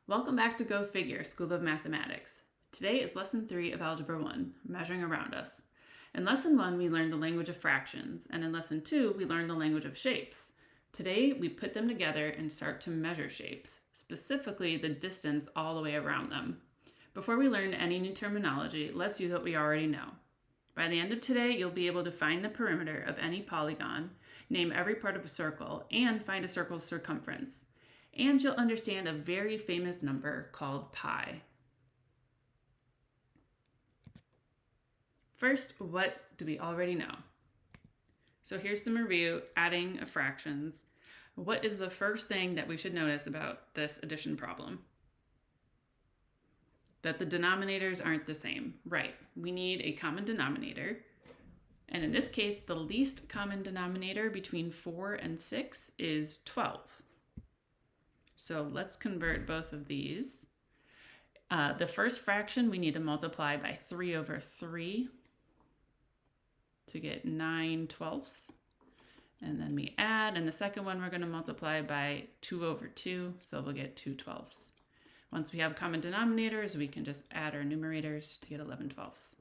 Welcome back to Go Figure, School of Mathematics. Today is Lesson 3 of Algebra 1, Measuring Around Us. In Lesson 1, we learned the language of fractions, and in Lesson 2, we learned the language of shapes. Today, we put them together and start to measure shapes, specifically the distance all the way around them. Before we learn any new terminology, let's use what we already know. By the end of today, you'll be able to find the perimeter of any polygon, name every part of a circle, and find a circle's circumference. And you'll understand a very famous number called pi. First, what do we already know? So here's some review, adding of fractions. What is the first thing that we should notice about this addition problem? That the denominators aren't the same. Right, we need a common denominator. And in this case, the least common denominator between 4 and 6 is 12. So let's convert both of these. The first fraction we need to multiply by 3 over 3 to get 9/12. And then we add, and the second one we're going to multiply by 2 over 2, so we'll get 2/12. Once we have common denominators, we can just add our numerators to get 11/12.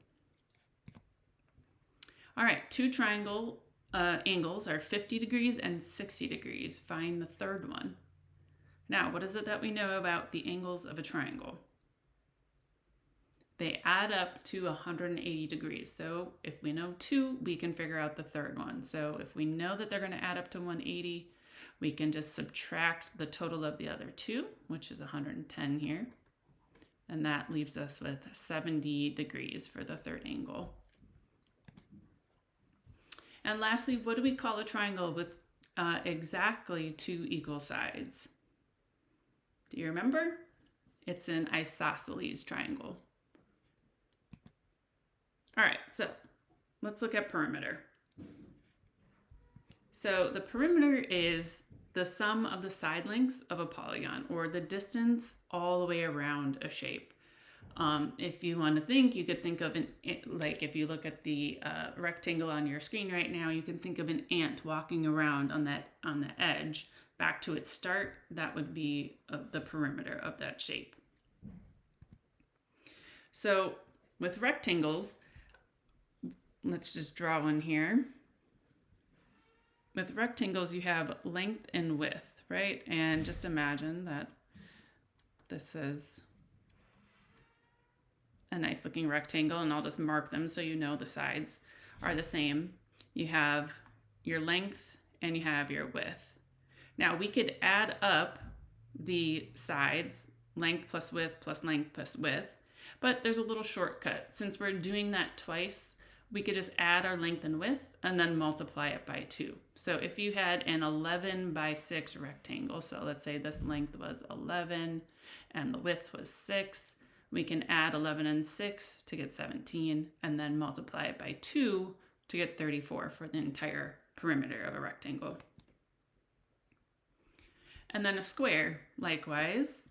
All right, two triangle angles are 50 degrees and 60 degrees. Find the third one. Now, what is it that we know about the angles of a triangle? They add up to 180 degrees. So if we know 2, we can figure out the third one. So if we know that they're going to add up to 180, we can just subtract the total of the other 2, which is 110 here. And that leaves us with 70 degrees for the third angle. And lastly, what do we call a triangle with exactly 2 equal sides? Do you remember? It's an isosceles triangle. All right, so let's look at perimeter. So the perimeter is the sum of the side lengths of a polygon, or the distance all the way around a shape. If you want to think, you could think of like if you look at the rectangle on your screen right now, you can think of an ant walking around on the edge back to its start. That would be the perimeter of that shape. So with rectangles, let's just draw one here. With rectangles, you have length and width, right? And just imagine that this is a nice looking rectangle, and I'll just mark them so you know the sides are the same. You have your length and you have your width. Now we could add up the sides, length plus width plus length plus width, but there's a little shortcut. Since we're doing that twice, we could just add our length and width and then multiply it by 2. So if you had an 11 by 6 rectangle, so let's say this length was 11 and the width was 6, we can add 11 and 6 to get 17 and then multiply it by 2 to get 34 for the entire perimeter of a rectangle. And then a square, likewise.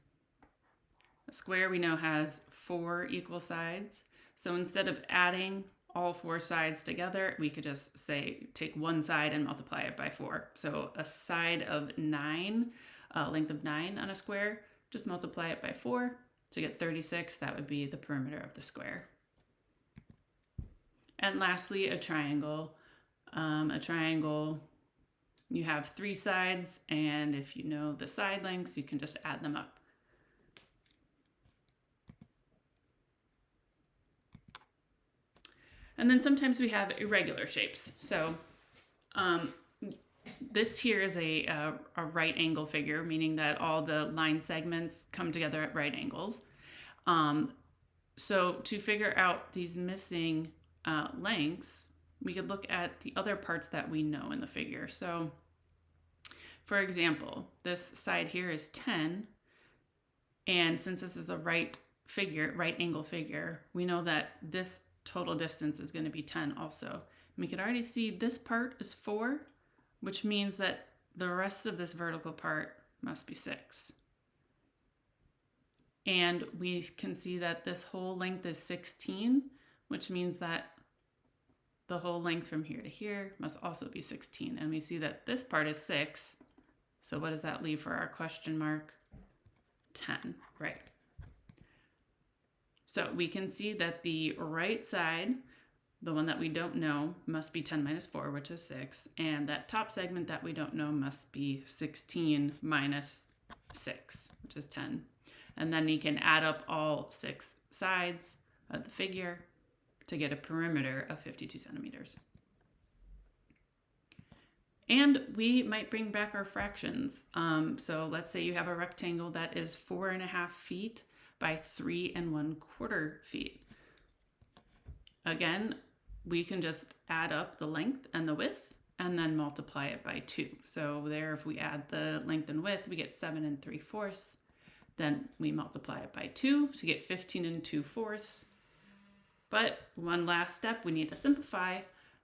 A square we know has 4 equal sides. So instead of adding all 4 sides together, we could just say take one side and multiply it by 4. So a side of 9, length of 9 on a square, just multiply it by 4 to get 36. That would be the perimeter of the square. And lastly, a triangle. You have 3 sides, and if you know the side lengths, you can just add them up. And then sometimes we have irregular shapes. So this here is a right angle figure, meaning that all the line segments come together at right angles. So to figure out these missing lengths, we could look at the other parts that we know in the figure. So for example, this side here is 10. And since this is a right angle figure, we know that this total distance is going to be 10 also. And we can already see this part is 4, which means that the rest of this vertical part must be 6. And we can see that this whole length is 16, which means that the whole length from here to here must also be 16. And we see that this part is 6. So what does that leave for our question mark? 10, right? So we can see that the right side, the one that we don't know, must be 10 minus 4, which is 6. And that top segment that we don't know must be 16 minus 6, which is 10. And then you can add up all 6 sides of the figure to get a perimeter of 52 centimeters. And we might bring back our fractions. So let's say you have a rectangle that is 4.5 feet by 3 1/4 feet. Again, we can just add up the length and the width and then multiply it by 2. So there, if we add the length and width, we get 7 3/4. Then we multiply it by 2 to get 15 2/4. But one last step, we need to simplify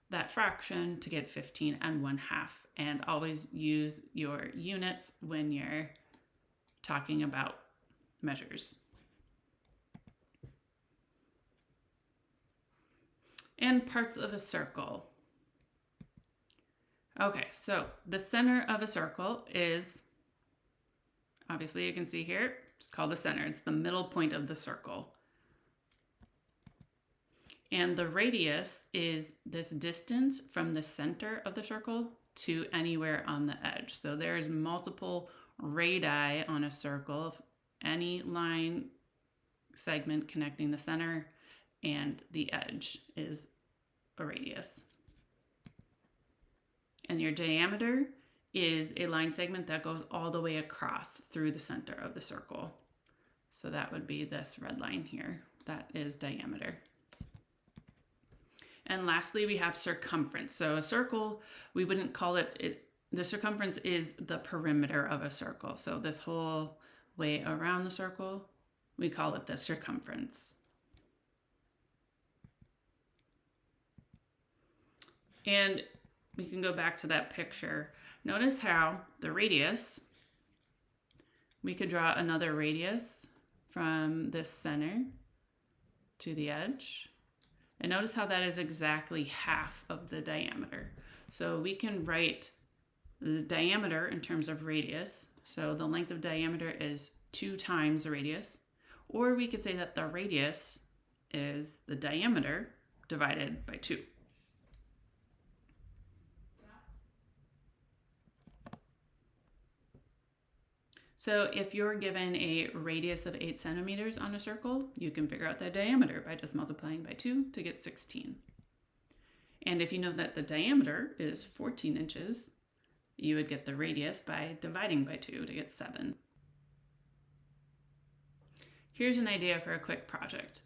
that fraction to get 15 1/2. And always use your units when you're talking about measures. And parts of a circle. Okay, so the center of a circle is, obviously you can see here, it's called the center. It's the middle point of the circle. And the radius is this distance from the center of the circle to anywhere on the edge. So there's multiple radii on a circle. Any line segment connecting the center and the edge is a radius. And your diameter is a line segment that goes all the way across through the center of the circle. So that would be this red line here. That is diameter. And lastly, we have circumference. So a circle, we wouldn't call it, the circumference is the perimeter of a circle. So this whole way around the circle, we call it the circumference. And we can go back to that picture. Notice how the radius, we could draw another radius from this center to the edge. And notice how that is exactly half of the diameter. So we can write the diameter in terms of radius. So the length of diameter is 2 times the radius. Or we could say that the radius is the diameter divided by 2. So if you're given a radius of 8 centimeters on a circle, you can figure out the diameter by just multiplying by 2 to get 16. And if you know that the diameter is 14 inches, you would get the radius by dividing by 2 to get 7. Here's an idea for a quick project.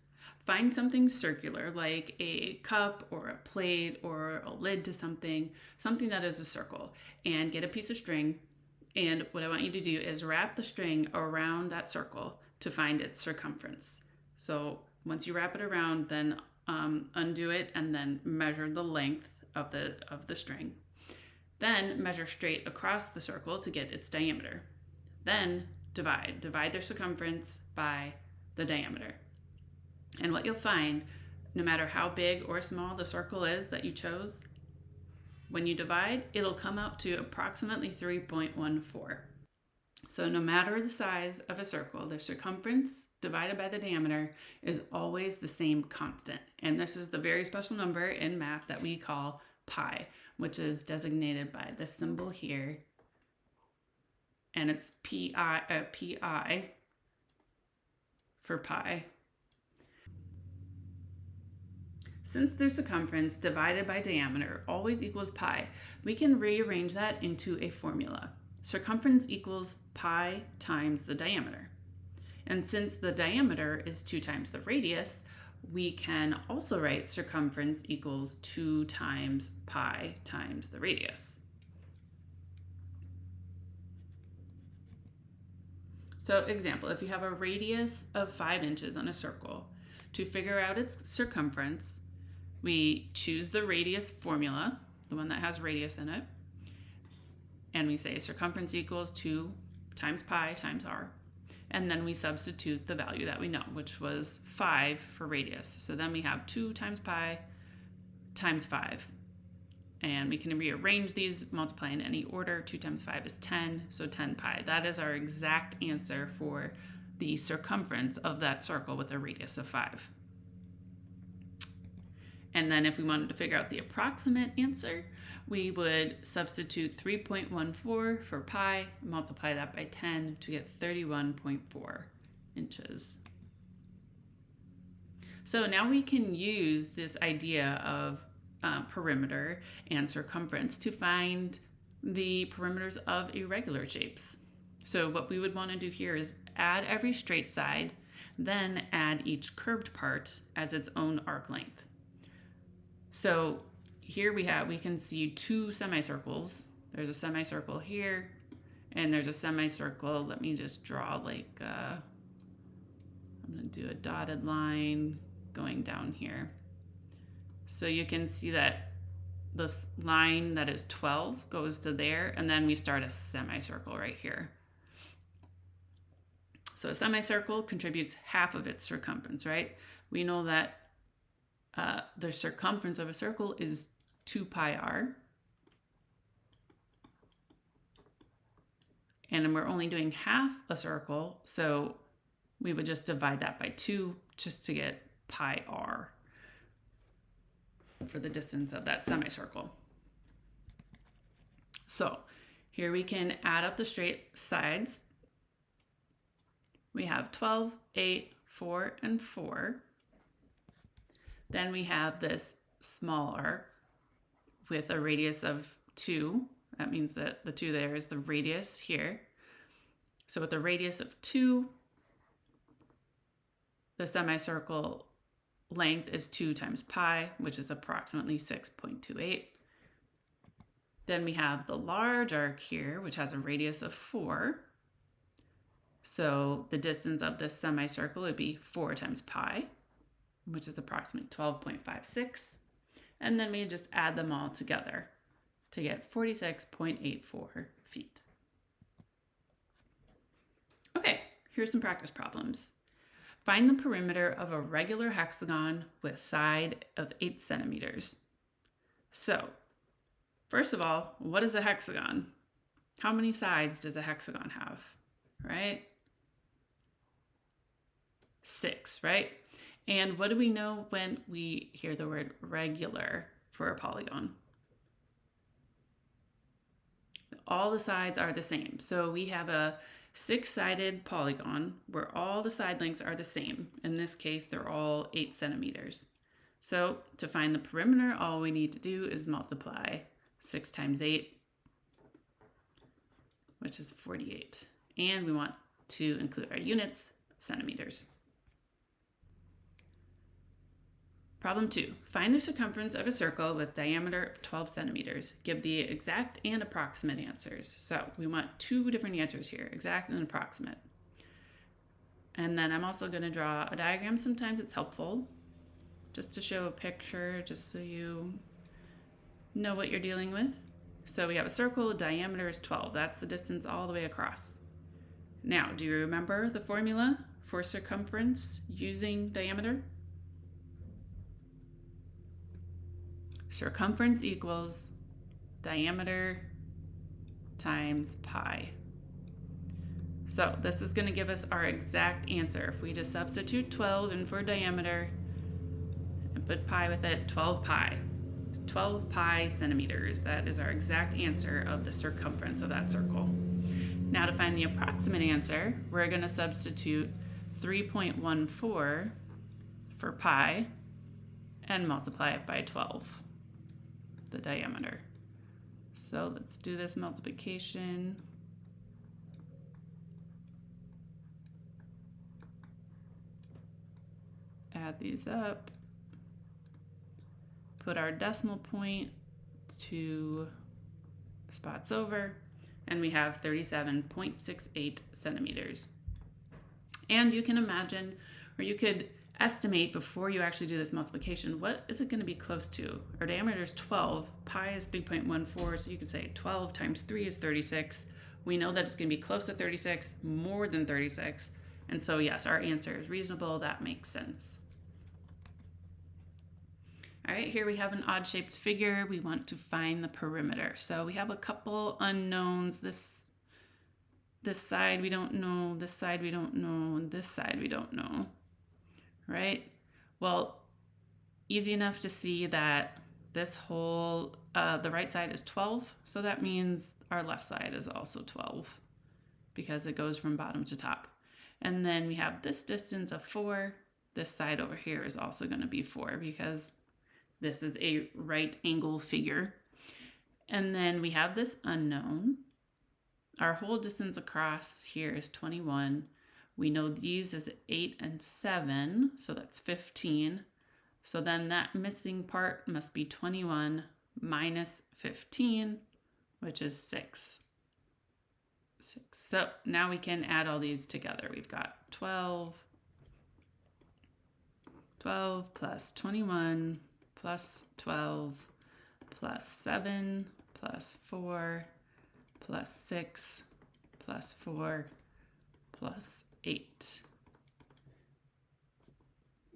Find something circular like a cup or a plate or a lid to something that is a circle, and get a piece of string. And what I want you to do is wrap the string around that circle to find its circumference. So once you wrap it around, then undo it and then measure the length of the string. Then measure straight across the circle to get its diameter. Then divide their circumference by the diameter. And what you'll find, no matter how big or small the circle is that you chose, when you divide, it'll come out to approximately 3.14. So no matter the size of a circle, the circumference divided by the diameter is always the same constant. And this is the very special number in math that we call pi, which is designated by this symbol here. And it's pi for pi. Since their circumference divided by diameter always equals pi, we can rearrange that into a formula. Circumference equals pi times the diameter. And since the diameter is 2 times the radius, we can also write circumference equals 2 times pi times the radius. So example, if you have a radius of 5 inches on a circle, to figure out its circumference, we choose the radius formula, the one that has radius in it, and we say circumference equals 2 times pi times r, and then we substitute the value that we know, which was 5 for radius. So then we have 2 times pi times 5, and we can rearrange these, multiply in any order. 2 times 5 is 10, so 10 pi. That is our exact answer for the circumference of that circle with a radius of 5. And then if we wanted to figure out the approximate answer, we would substitute 3.14 for pi, multiply that by 10 to get 31.4 inches. So now we can use this idea of perimeter and circumference to find the perimeters of irregular shapes. So what we would want to do here is add every straight side, then add each curved part as its own arc length. So here we can see two semicircles. There's a semicircle here, and there's a semicircle. Let me just draw I'm gonna do a dotted line going down here. So you can see that this line that is 12 goes to there, and then we start a semicircle right here. So a semicircle contributes half of its circumference, right? We know that the circumference of a circle is 2 pi r. And we're only doing half a circle, so we would just divide that by 2 just to get pi r for the distance of that semicircle. So here we can add up the straight sides. We have 12, 8, 4, and 4. Then we have this small arc with a radius of 2. That means that the 2 there is the radius here. So with a radius of 2, the semicircle length is 2 times pi, which is approximately 6.28. Then we have the large arc here, which has a radius of 4. So the distance of this semicircle would be 4 times pi, which is approximately 12.56. And then we just add them all together to get 46.84 feet. Okay, here's some practice problems. Find the perimeter of a regular hexagon with side of 8 centimeters. So, first of all, what is a hexagon? How many sides does a hexagon have, right? 6, right? And what do we know when we hear the word regular for a polygon? All the sides are the same. So we have a 6-sided polygon where all the side lengths are the same. In this case, they're all 8 centimeters. So to find the perimeter, all we need to do is multiply 6 times 8, which is 48. And we want to include our units, centimeters. Problem 2, find the circumference of a circle with diameter of 12 centimeters. Give the exact and approximate answers. So we want 2 different answers here, exact and approximate. And then I'm also going to draw a diagram. Sometimes it's helpful just to show a picture, just so you know what you're dealing with. So we have a circle, diameter is 12. That's the distance all the way across. Now, do you remember the formula for circumference using diameter? Circumference equals diameter times pi. So this is going to give us our exact answer. If we just substitute 12 in for diameter and put pi with it, 12 pi. 12 pi centimeters. That is our exact answer of the circumference of that circle. Now to find the approximate answer, we're going to substitute 3.14 for pi and multiply it by 12. The diameter. So let's do this multiplication. Add these up. Put our decimal point 2 spots over, and we have 37.68 centimeters. And you can imagine, or you could estimate before you actually do this multiplication, what is it going to be close to? Our diameter is 12, pi is 3.14, so you could say 12 times 3 is 36. We know that it's going to be close to 36, more than 36, and so yes, our answer is reasonable. That makes sense. All right, here we have an odd-shaped figure. We want to find the perimeter. So we have a couple unknowns. This this side we don't know, this side we don't know, and this side we don't know, right? Well, easy enough to see that this whole, the right side is 12, so that means our left side is also 12 because it goes from bottom to top. And then we have this distance of 4. This side over here is also going to be 4 because this is a right angle figure. And then we have this unknown. Our whole distance across here is 21. We know these is 8 and 7, so that's 15. So then that missing part must be 21 minus 15, which is 6. So now we can add all these together. We've got 12 plus 21 plus 12 plus 7 plus 4 plus 6 plus 4 plus 8.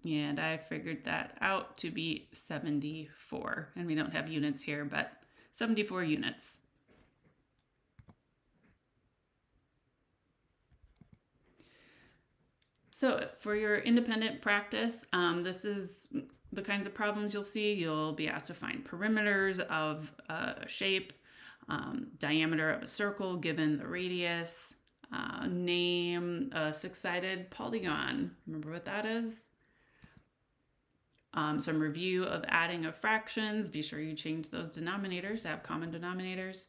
And I figured that out to be 74. And we don't have units here, but 74 units. So for your independent practice, this is the kinds of problems you'll see. You'll be asked to find perimeters of a shape, diameter of a circle given the radius, name a six-sided polygon. Remember what that is? Some review of adding of fractions. Be sure you change those denominators to have common denominators.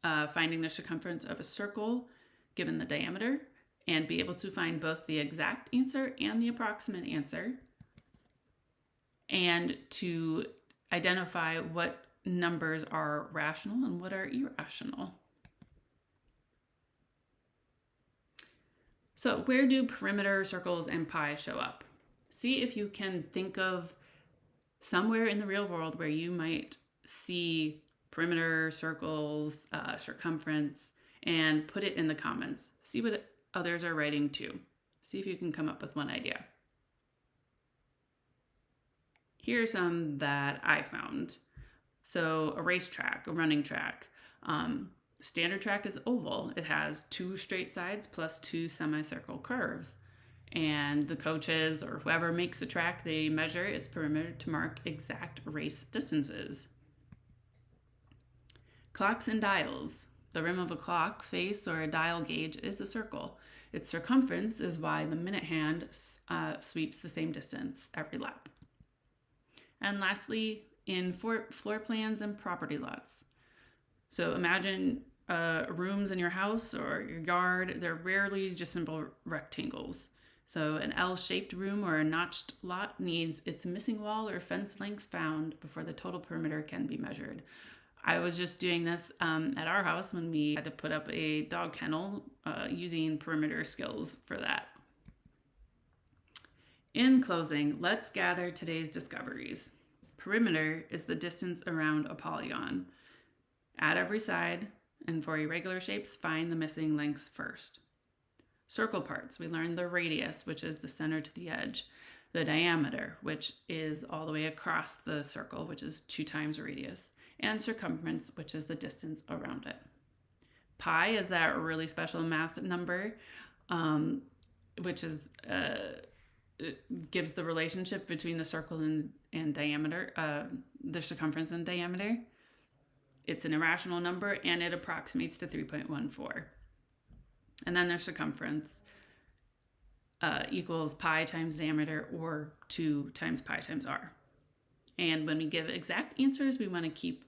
Finding the circumference of a circle given the diameter, and be able to find both the exact answer and the approximate answer, and to identify what numbers are rational and what are irrational. So where do perimeter, circles, and pi show up? See if you can think of somewhere in the real world where you might see perimeter, circles, circumference, and put it in the comments. See what others are writing too. See if you can come up with one idea. Here are some that I found. So a racetrack, a running track. Standard track is oval. It has 2 straight sides plus 2 semicircle curves. And the coaches or whoever makes the track, they measure its perimeter to mark exact race distances. Clocks and dials. The rim of a clock face or a dial gauge is a circle. Its circumference is why the minute hand sweeps the same distance every lap. And lastly, in floor plans and property lots. So imagine rooms in your house or your yard. They're rarely just simple rectangles. So an L-shaped room or a notched lot needs its missing wall or fence lengths found before the total perimeter can be measured. I was just doing this at our house when we had to put up a dog kennel using perimeter skills for that. In closing, let's gather today's discoveries. Perimeter is the distance around a polygon. Add every side, and for irregular shapes, find the missing lengths first. Circle parts, we learned the radius, which is the center to the edge, the diameter, which is all the way across the circle, which is 2 times radius, and circumference, which is the distance around it. Pi is that really special math number, which is it gives the relationship between the circle and diameter, the circumference and diameter. It's an irrational number, and it approximates to 3.14. And then their circumference equals pi times diameter, or 2 times pi times r. And when we give exact answers, we want to keep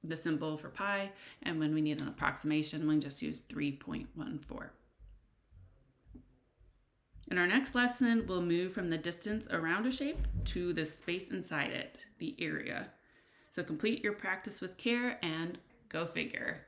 the symbol for pi, and when we need an approximation, we just use 3.14. In our next lesson, we'll move from the distance around a shape to the space inside it, the area. So complete your practice with care and go figure.